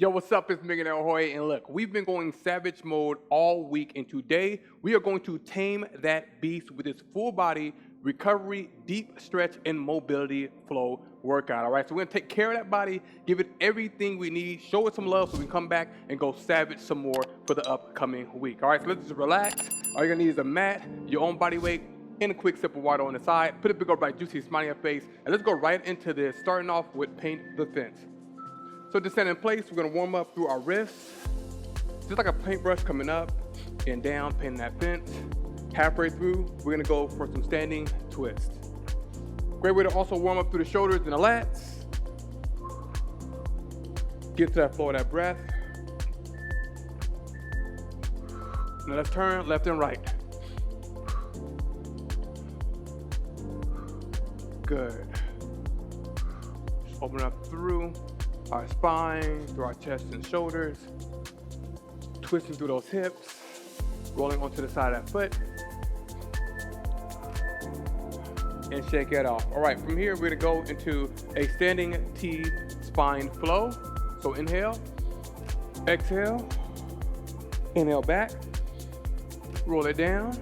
Yo, what's up? It's Millionaire Hoy, and look, we've been going savage mode all week, and today we are going to tame that beast with this full body recovery, deep stretch, and mobility flow workout. All right, so we're gonna take care of that body, give it everything we need, show it some love so we can come back and go savage some more for the upcoming week. All right, so let's just relax. All you're gonna need is a mat, your own body weight, and a quick sip of water on the side. Put a big old bright juicy smile on your face, and let's go right into this, starting off with paint the fence. So to stand in place, we're gonna warm up through our wrists, just like a paintbrush coming up and down, painting that fence. Halfway through, we're gonna go for some standing twists. Great way to also warm up through the shoulders and the lats. Get to that flow of that breath. Now let's turn left and right. Good. Just open up through our spine, through our chest and shoulders, twisting through those hips, rolling onto the side of that foot, and shake it off. All right, from here, we're gonna go into a standing T spine flow. So inhale, exhale, inhale back, roll it down,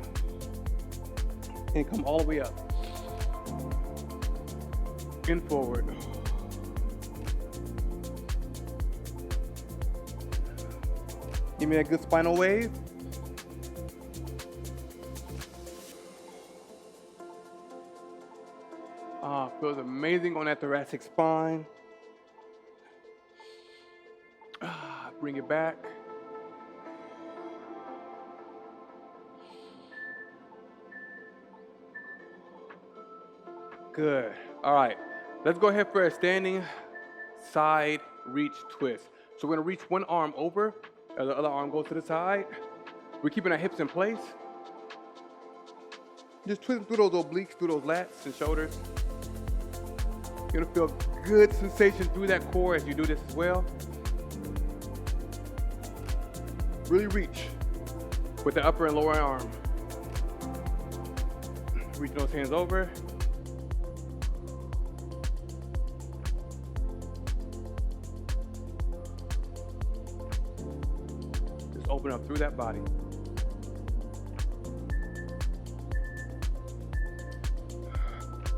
and come all the way up, and forward. Give me a good spinal wave. Feels amazing on that thoracic spine. Bring it back. Good. All right. Let's go ahead for a standing side reach twist. So we're gonna reach one arm over. The other arm goes to the side. We're keeping our hips in place. Just twisting through those obliques, through those lats and shoulders. You're gonna feel good sensation through that core as you do this as well. Really reach with the upper and lower arm. Reach those hands over. Open up through that body.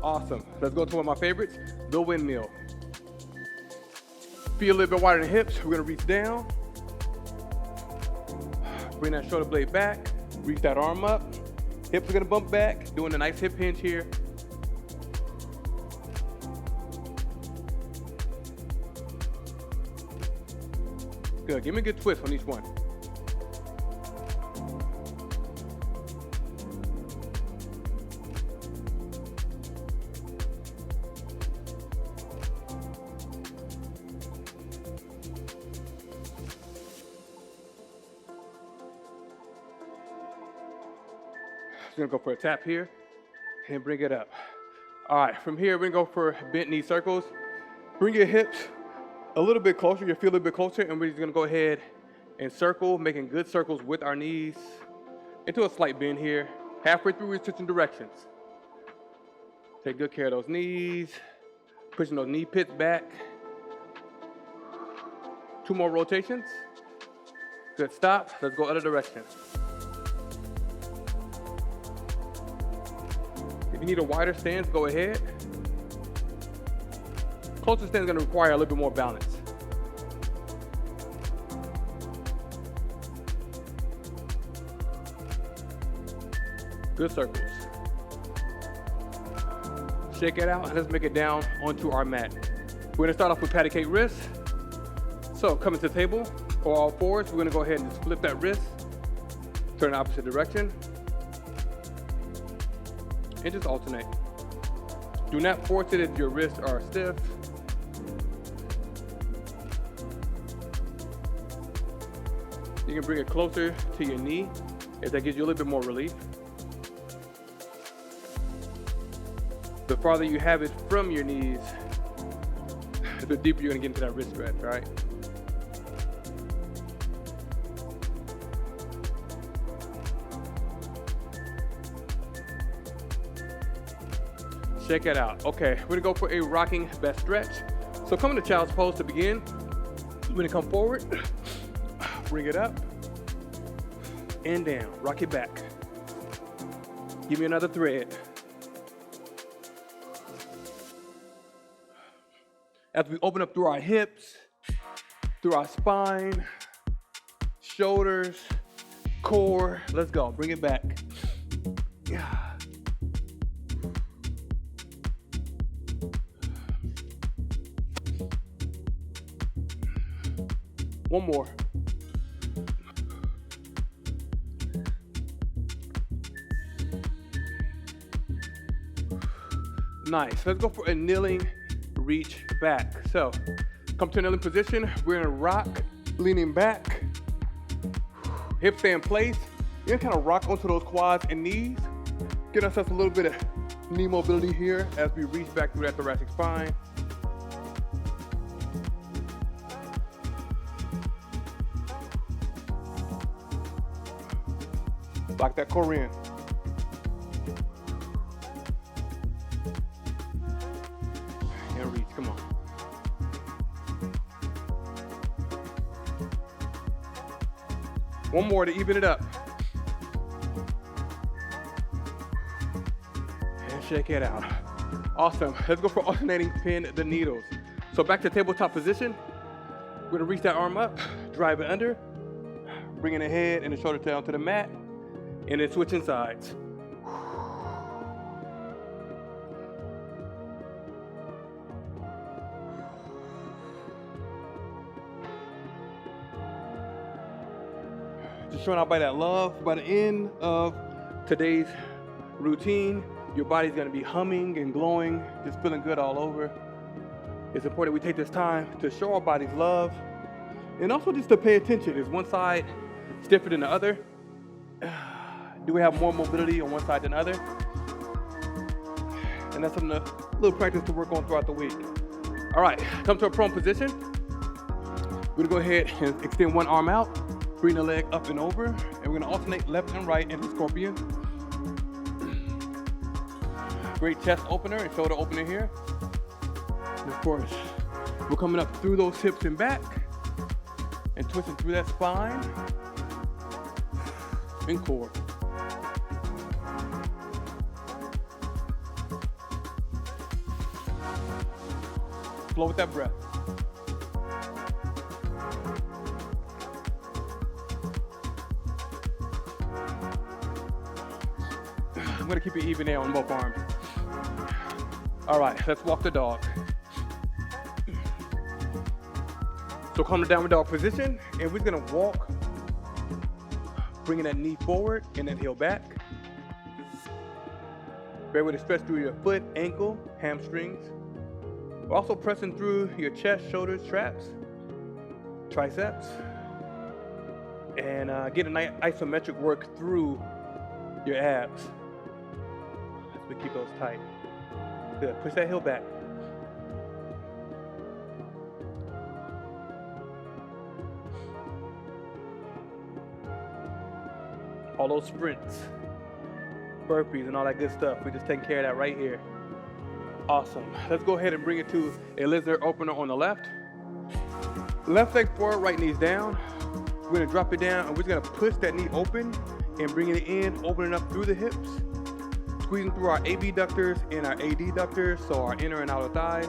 Awesome. Let's go to one of my favorites, the windmill. Feet a little bit wider than hips. We're gonna reach down. Bring that shoulder blade back. Reach that arm up. Hips are gonna bump back. Doing a nice hip hinge here. Good. Give me a good twist on each one. We're gonna go for a tap here and bring it up. All right, from here, we're gonna go for bent knee circles. Bring your hips a little bit closer, your feet a little bit closer, and we're just gonna go ahead and circle, making good circles with our knees into a slight bend here. Halfway through, we're switching directions. Take good care of those knees, pushing those knee pits back. 2 more rotations. Good, stop. Let's go other direction. If you need a wider stance, go ahead. Closer stance is going to require a little bit more balance. Good circles. Shake it out and let's make it down onto our mat. We're going to start off with patty cake wrists. So coming to the table or all fours, we're going to go ahead and just flip that wrist, turn the opposite direction, and just alternate. Do not force it if your wrists are stiff. You can bring it closer to your knee if that gives you a little bit more relief. The farther you have it from your knees, the deeper you're gonna get into that wrist stretch, right? Check it out. Okay, we're gonna go for a rocking back stretch. So come into child's pose to begin. We're gonna come forward, bring it up, and down. Rock it back. Give me another thread. As we open up through our hips, through our spine, shoulders, core, let's go, bring it back. Yeah. One more. Nice, let's go for a kneeling reach back. So, come to a kneeling position. We're gonna rock, leaning back. Hips stay in place. You're gonna kind of rock onto those quads and knees. Get ourselves a little bit of knee mobility here as we reach back through that thoracic spine. Lock that core in. And reach, come on. One more to even it up. And shake it out. Awesome. Let's go for alternating pin the needles. So back to tabletop position. We're gonna reach that arm up, drive it under, bringing the head and the shoulder down to the mat, and then switching sides. Just showing out by that love. By the end of today's routine, your body's gonna be humming and glowing, just feeling good all over. It's important we take this time to show our bodies love, and also just to pay attention. Is one side stiffer than the other? Do we have more mobility on one side than the other? And that's something, a little practice to work on throughout the week. All right, come to a prone position. We're gonna go ahead and extend one arm out, bring the leg up and over, and we're gonna alternate left and right in the scorpion. Great chest opener and shoulder opener here. And of course, we're coming up through those hips and back, and twisting through that spine and core. Flow with that breath. I'm gonna keep it even there on both arms. All right, let's walk the dog. So come to downward dog position, and we're gonna walk, bringing that knee forward and that heel back. Bear with a stretch through your foot, ankle, hamstrings. We're also pressing through your chest, shoulders, traps, triceps, and get a nice isometric work through your abs. As we keep those tight. Good. Push that heel back. All those sprints, burpees, and all that good stuff. We're just taking care of that right here. Awesome. Let's go ahead and bring it to a lizard opener on the left. Left leg forward, right knee's down. We're gonna drop it down, and we're just gonna push that knee open and bringing it in, opening up through the hips, squeezing through our abductors and our adductors, so our inner and outer thighs.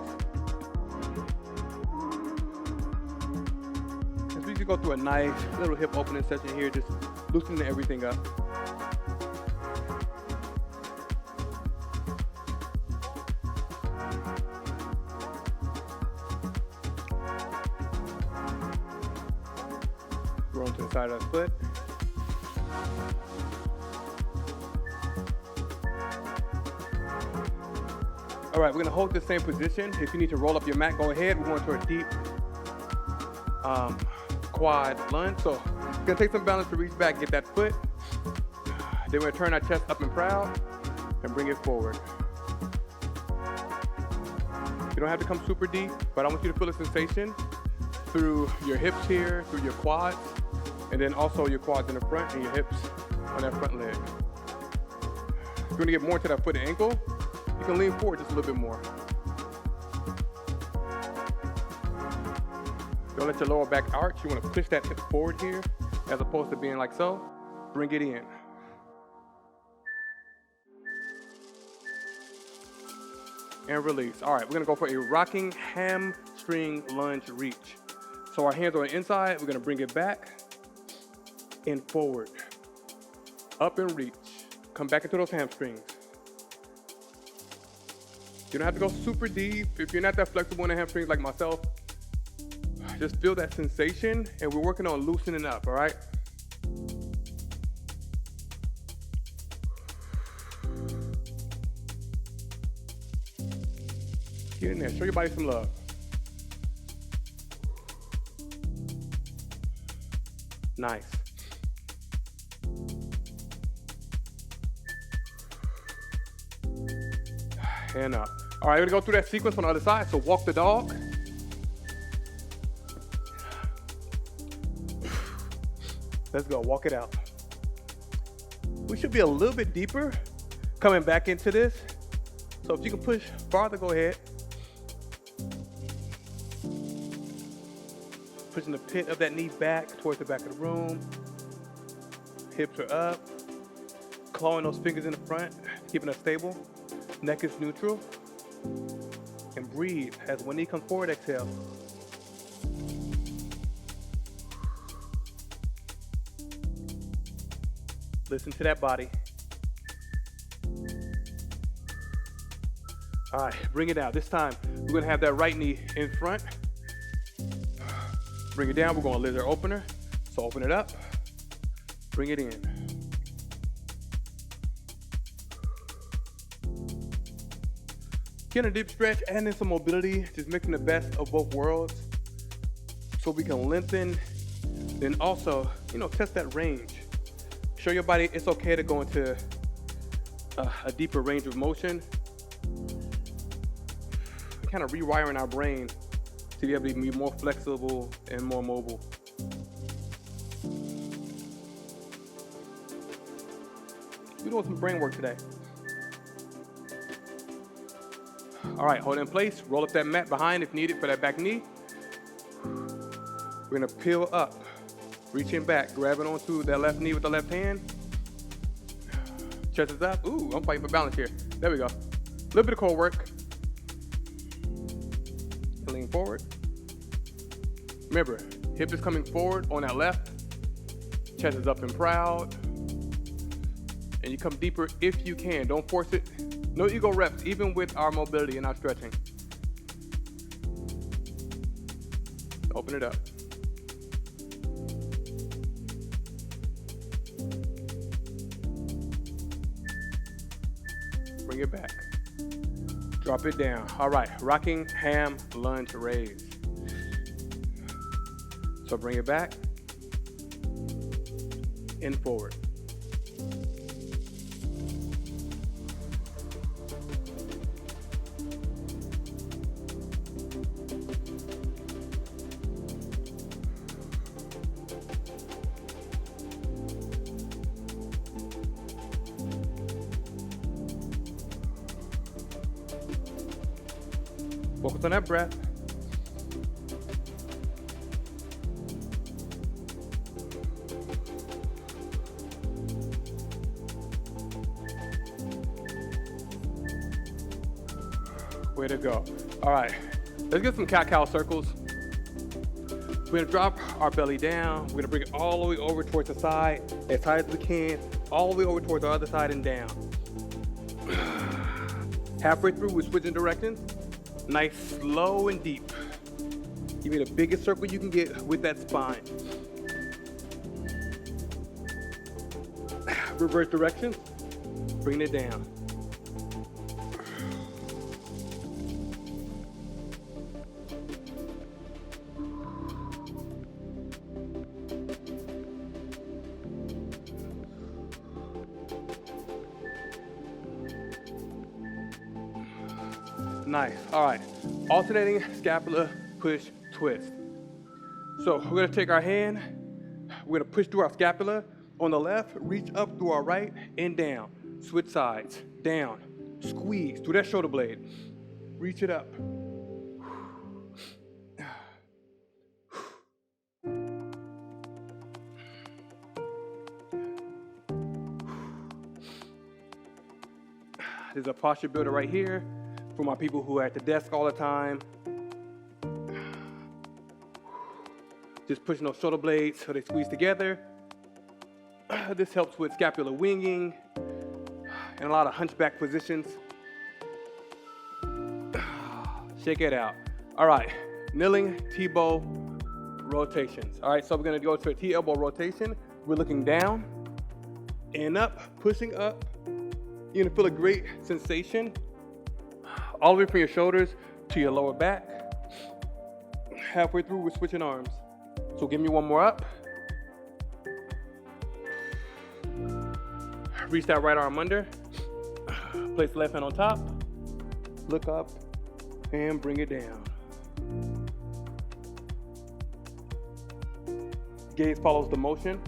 As we just go through a nice little hip opening session here, just loosening everything up. Roll to the side of the foot. All right, we're gonna hold the same position. If you need to roll up your mat, go ahead. We're going to a deep quad lunge. So we're gonna take some balance to reach back, get that foot. Then we're gonna turn our chest up and proud and bring it forward. You don't have to come super deep, but I want you to feel the sensation through your hips here, through your quads, and then also your quads in the front and your hips on that front leg. If you want to get more to that foot and ankle, you can lean forward just a little bit more. Don't let your lower back arch. You want to push that hip forward here as opposed to being like so. Bring it in. And release. All right, we're gonna go for a rocking hamstring lunge reach. So our hands are on the inside, we're gonna bring it back and forward. Up and reach. Come back into those hamstrings. You don't have to go super deep. If you're not that flexible in the hamstrings like myself, just feel that sensation, and we're working on loosening up, all right? Get in there, show your body some love. Nice. And up. All right, we're gonna go through that sequence on the other side. So walk the dog. Let's go, walk it out. We should be a little bit deeper coming back into this. So if you can push farther, go ahead. Pushing the pit of that knee back towards the back of the room. Hips are up. Clawing those fingers in the front, keeping us stable. Neck is neutral. And breathe. As one knee comes forward, exhale. Listen to that body. All right, bring it out. This time, we're gonna have that right knee in front. Bring it down, we're going lizard opener. So open it up, bring it in. Get a deep stretch and then some mobility, just mixing the best of both worlds so we can lengthen, then also, test that range. Show your body it's okay to go into a deeper range of motion. We're kind of rewiring our brain to be able to be more flexible and more mobile. We're doing some brain work today. All right, hold it in place. Roll up that mat behind if needed for that back knee. We're gonna peel up, reaching back, grabbing onto that left knee with the left hand. Chest is up. Ooh, I'm fighting for balance here. There we go. A little bit of core work. Lean forward. Remember, hip is coming forward on that left. Chest is up and proud. And you come deeper if you can. Don't force it. No ego reps, even with our mobility and our stretching. Open it up. Bring it back. Drop it down. All right, rocking ham lunge raise. So bring it back and forward. Focus on that breath. Way to go. All right, let's get some cat-cow circles. We're gonna drop our belly down. We're gonna bring it all the way over towards the side, as high as we can, all the way over towards the other side and down. Halfway through, we're switching directions. Nice, slow and deep. Give me the biggest circle you can get with that spine. Reverse directions, bring it down. Nice. All right. Alternating scapula, push, twist. So we're going to take our hand. We're going to push through our scapula. On the left, reach up through our right and down. Switch sides. Down. Squeeze through that shoulder blade. Reach it up. There's a posture builder right here for my people who are at the desk all the time. Just pushing those shoulder blades so they squeeze together. This helps with scapular winging and a lot of hunchback positions. Shake it out. All right, kneeling T-bow rotations. All right, so we're gonna go to a T-elbow rotation. We're looking down and up, pushing up. You're gonna feel a great sensation all the way from your shoulders to your lower back. Halfway through, we're switching arms. So give me one more up. Reach that right arm under. Place the left hand on top. Look up and bring it down. Gaze follows the motion.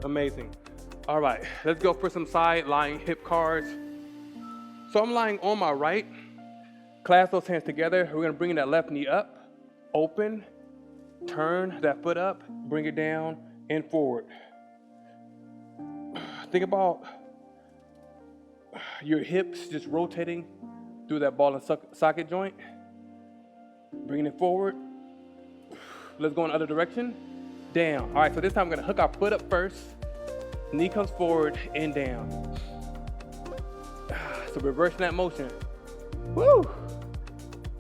Amazing. All right, let's go for some side lying hip cars. So I'm lying on my right. Clasp those hands together. We're gonna bring that left knee up, open, turn that foot up, bring it down and forward. Think about your hips just rotating through that ball and socket joint. Bringing it forward. Let's go in the other direction. Down. All right, so this time we're gonna hook our foot up first. Knee comes forward and down. So reversing that motion. Woo!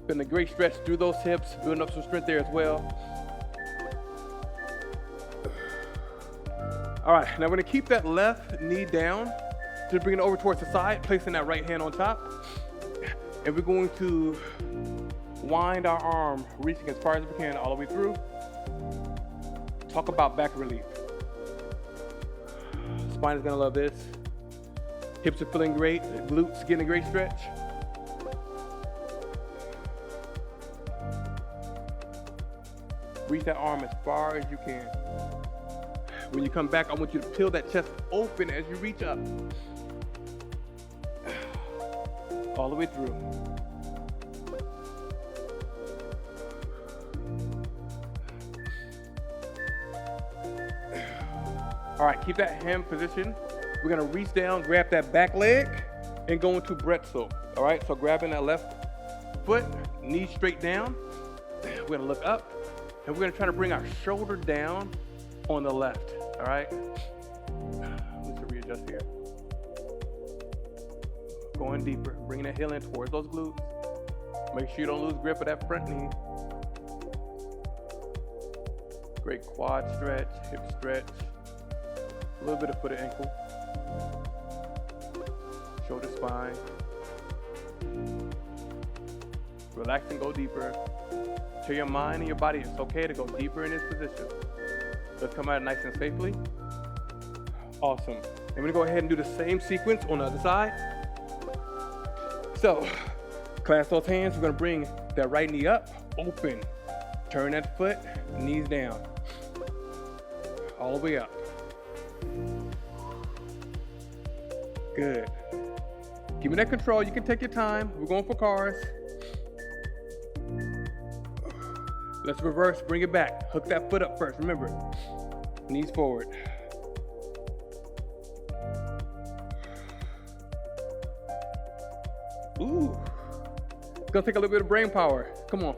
Been a great stretch through those hips, building up some strength there as well. All right, now we're gonna keep that left knee down. Just bring it over towards the side, placing that right hand on top. And we're going to wind our arm, reaching as far as we can all the way through. Talk about back relief. Spine is gonna love this. Hips are feeling great, glutes getting a great stretch. Reach that arm as far as you can. When you come back, I want you to peel that chest open as you reach up. All the way through. All right, keep that hand position. We're gonna reach down, grab that back leg, and go into Brettzel. All right, so grabbing that left foot, knee straight down. We're gonna look up, and we're gonna try to bring our shoulder down on the left. All right, let's readjust here. Going deeper, bringing that heel in towards those glutes. Make sure you don't lose grip of that front knee. Great quad stretch, hip stretch. A little bit of foot and ankle. Shoulder spine. Relax and go deeper. Tell your mind and your body it's okay to go deeper in this position. Let's come out nice and safely. Awesome. And we're gonna go ahead and do the same sequence on the other side. So, clasp those hands. We're gonna bring that right knee up, open. Turn that foot, knees down. All the way up. Good. Give me that control. You can take your time. We're going for cars. Let's reverse, bring it back. Hook that foot up first. Remember, knees forward. Ooh. It's gonna take a little bit of brain power. Come on.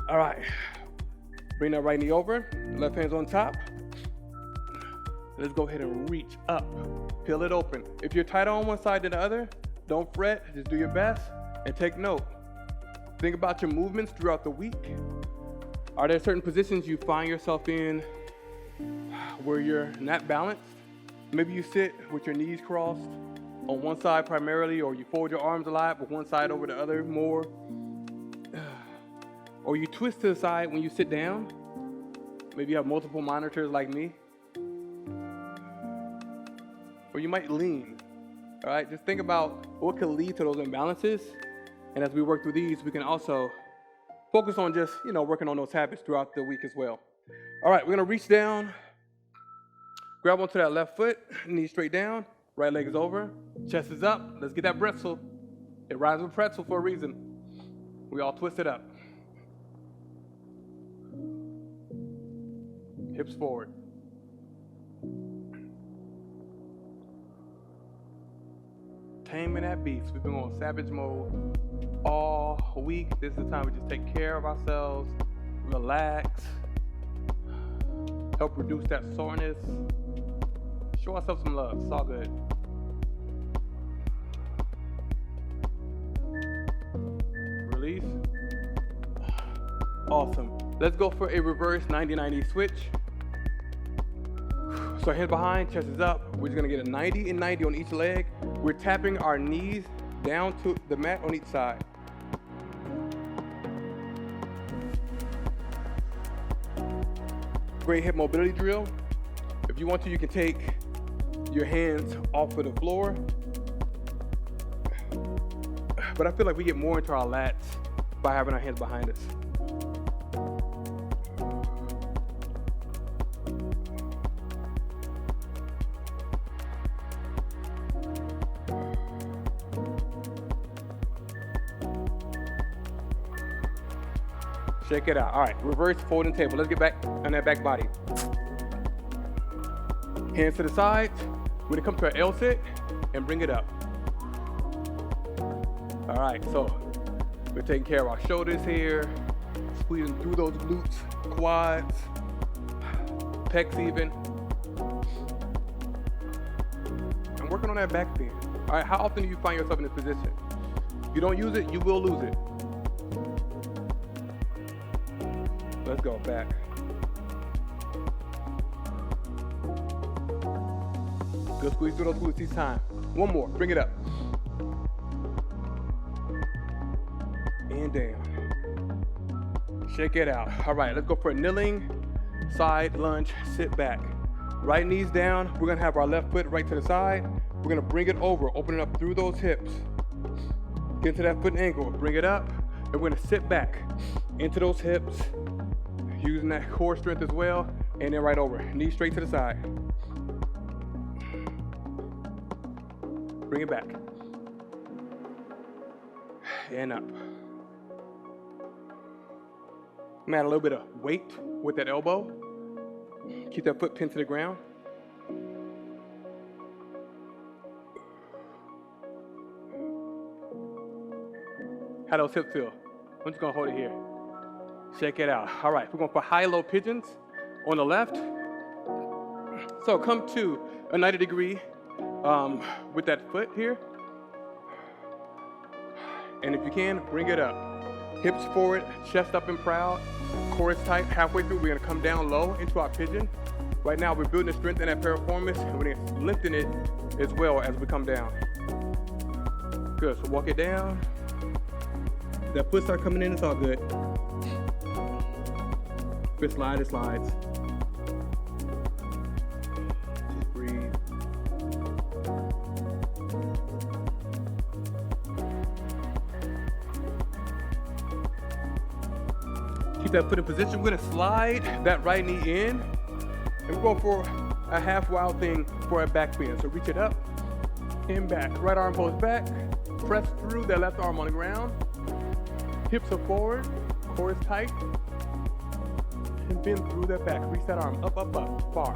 All right. Bring that right knee over, left hand's on top. Let's go ahead and reach up, peel it open. If you're tighter on one side than the other, don't fret, just do your best and take note. Think about your movements throughout the week. Are there certain positions you find yourself in where you're not balanced? Maybe you sit with your knees crossed on one side primarily, or you fold your arms a lot with one side over the other more. Or you twist to the side when you sit down. Maybe you have multiple monitors like me. Or you might lean. All right, just think about what could lead to those imbalances. And as we work through these, we can also focus on just, working on those habits throughout the week as well. All right, we're gonna reach down, grab onto that left foot, knee straight down, right leg is over, chest is up. Let's get that Brettzel. It rhymes with pretzel for a reason. We all twist it up. Hips forward. Taming that beast. We've been on savage mode all week. This is the time we just take care of ourselves, relax, help reduce that soreness, show ourselves some love. It's all good. Release. Awesome. Let's go for a reverse 90-90 switch. So hands behind, chest is up. We're just gonna get a 90 and 90 on each leg. We're tapping our knees down to the mat on each side. Great hip mobility drill. If you want to, you can take your hands off of the floor. But I feel like we get more into our lats by having our hands behind us. Check it out. All right, reverse folding table. Let's get back on that back body. Hands to the sides. We're gonna come to our L sit and bring it up. All right, so we're taking care of our shoulders here, squeezing through those glutes, quads, pecs even. I'm working on that back bend. All right, how often do you find yourself in this position? If you don't use it, you will lose it. Let's go back. Good squeeze through those glutes each time. One more, bring it up. And down. Shake it out. All right, let's go for a kneeling side lunge, sit back. Right knees down, we're gonna have our left foot right to the side. We're gonna bring it over, open it up through those hips. Get into that foot angle, bring it up, and we're gonna sit back into those hips, using that core strength as well, and then right over. Knees straight to the side. Bring it back. And up. I'm gonna add a little bit of weight with that elbow. Keep that foot pinned to the ground. How those hips feel? I'm just gonna hold it here. Shake it out. All right, we're going for high-low pigeons on the left. So come to a 90-degree with that foot here. And if you can, bring it up. Hips forward, chest up and proud, core is tight. Halfway through, we're gonna come down low into our pigeon. Right now, we're building the strength in that piriformis, and we're lifting it as well as we come down. Good, so walk it down. That foot start coming in, it's all good. If it slides, it slides. Just breathe. Keep that foot in position. We're gonna slide that right knee in, and we're going for a half wild thing for a back bend. So reach it up and back. Right arm pulls back. Press through that left arm on the ground. Hips are forward, core is tight. And bend through that back. Reach that arm up, up, up, far.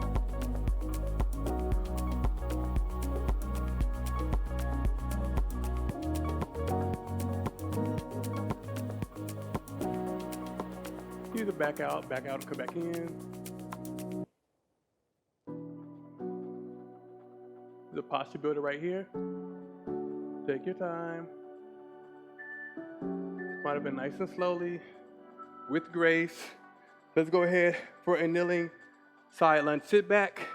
Either back out, and come back in. The posture builder right here. Take your time. Might have been nice and slowly, with grace. Let's go ahead for a kneeling side lunge. Sit back.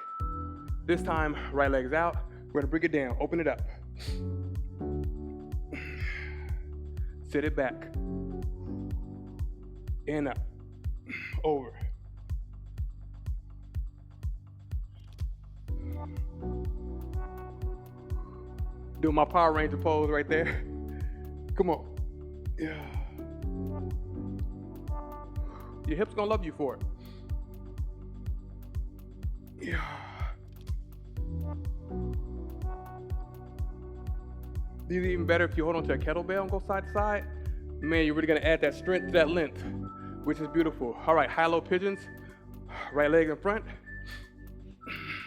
This time, right leg's out. We're gonna bring it down, open it up. Sit it back. And up, over. Doing my Power Ranger pose right there. Come on. Yeah. Your hips gonna love you for it. Yeah. These are even better if you hold on to a kettlebell and go side to side. Man, you're really gonna add that strength to that length, which is beautiful. All right, high-low pigeons. Right leg in front.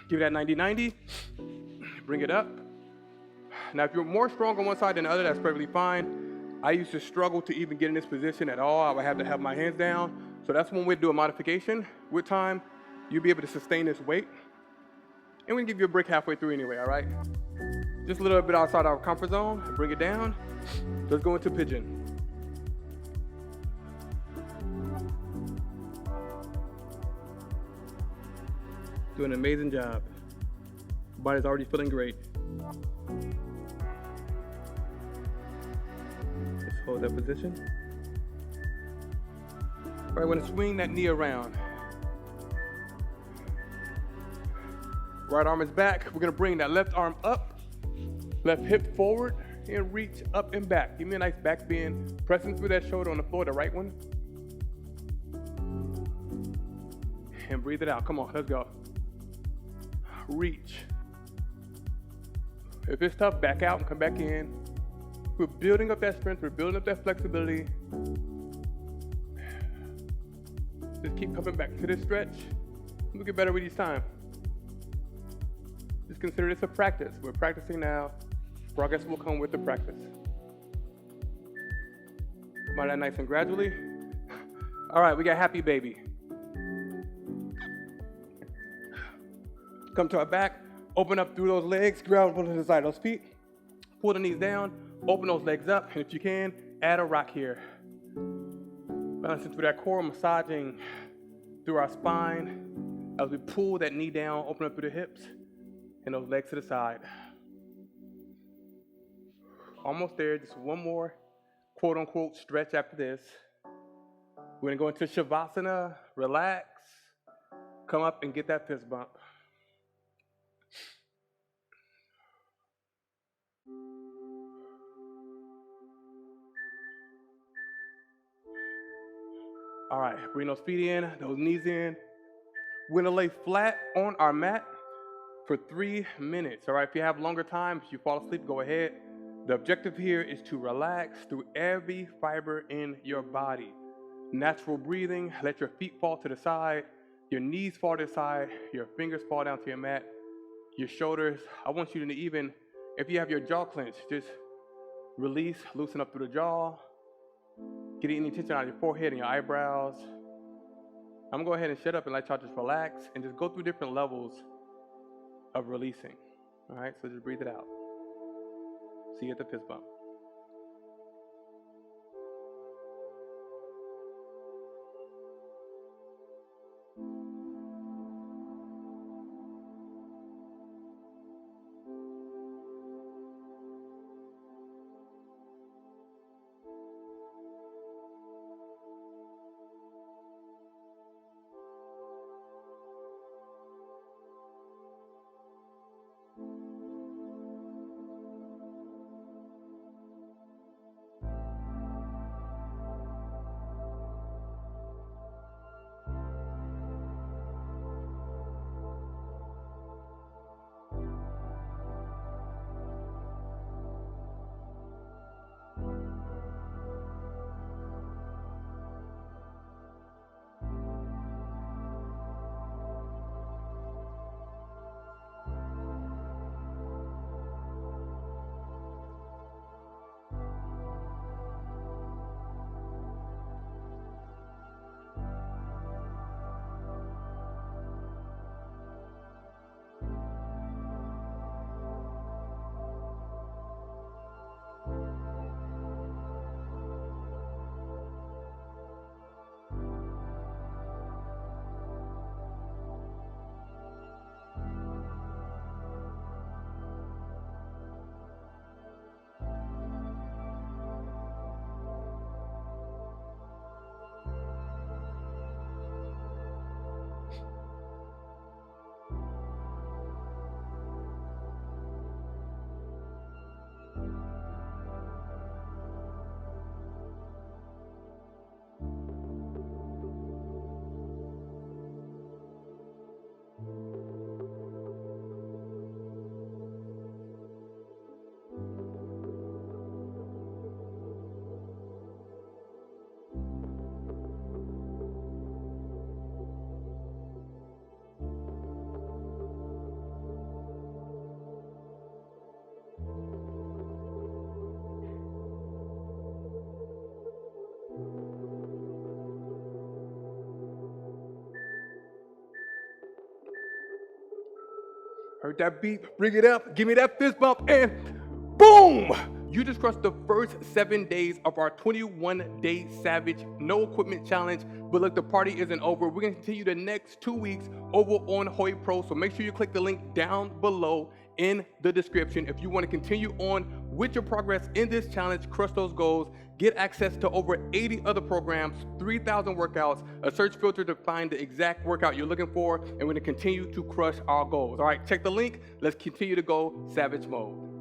Give it that 90-90. Bring it up. Now, if you're more strong on one side than the other, that's perfectly fine. I used to struggle to even get in this position at all. I would have to have my hands down. So that's one way to do a modification. With time, you'll be able to sustain this weight. And we can give you a break halfway through anyway, all right? Just a little bit outside our comfort zone. Bring it down. Let's go into pigeon. Doing an amazing job. Body's already feeling great. Just hold that position. All right, want to swing that knee around. Right arm is back. We're gonna bring that left arm up, left hip forward, and reach up and back. Give me a nice back bend, pressing through that shoulder on the floor, the right one. And breathe it out. Come on, let's go. Reach. If it's tough, back out and come back in. We're building up that strength, we're building up that flexibility. Just keep coming back to this stretch. We'll get better with each time. Just consider this a practice. We're practicing now. Progress will come with the practice. Come on, that nice and gradually. All right, we got happy baby. Come to our back, open up through those legs, grab one to the side of those feet, pull the knees down, open those legs up, and if you can, add a rock here. Balancing through that core, massaging through our spine as we pull that knee down, open up through the hips, and those legs to the side. Almost there, just one more quote unquote stretch after this. We're gonna go into Shavasana, relax, come up and get that fist bump. All right, bring those feet in, those knees in. We're gonna lay flat on our mat for 3 minutes. All right, if you have longer time, if you fall asleep, go ahead. The objective here is to relax through every fiber in your body. Natural breathing, let your feet fall to the side, your knees fall to the side, your fingers fall down to your mat, your shoulders. I want you to even, if you have your jaw clenched, just release, loosen up through the jaw. Get any tension out of your forehead and your eyebrows. I'm gonna go ahead and shut up and let y'all just relax and just go through different levels of releasing. All right, so just breathe it out. See you at the fist bump. Heard that beat? Bring it up. Give me that fist bump and boom! You just crushed the first 7 days of our 21-day Savage No Equipment Challenge. But look, the party isn't over. We're gonna continue the next 2 weeks over on HoyPRO. So make sure you click the link down below in the description if you want to continue on with your progress in this challenge, crush those goals, get access to over 80 other programs, 3,000 workouts, a search filter to find the exact workout you're looking for, and we're going to continue to crush our goals. All right, check the link. Let's continue to go Savage Mode.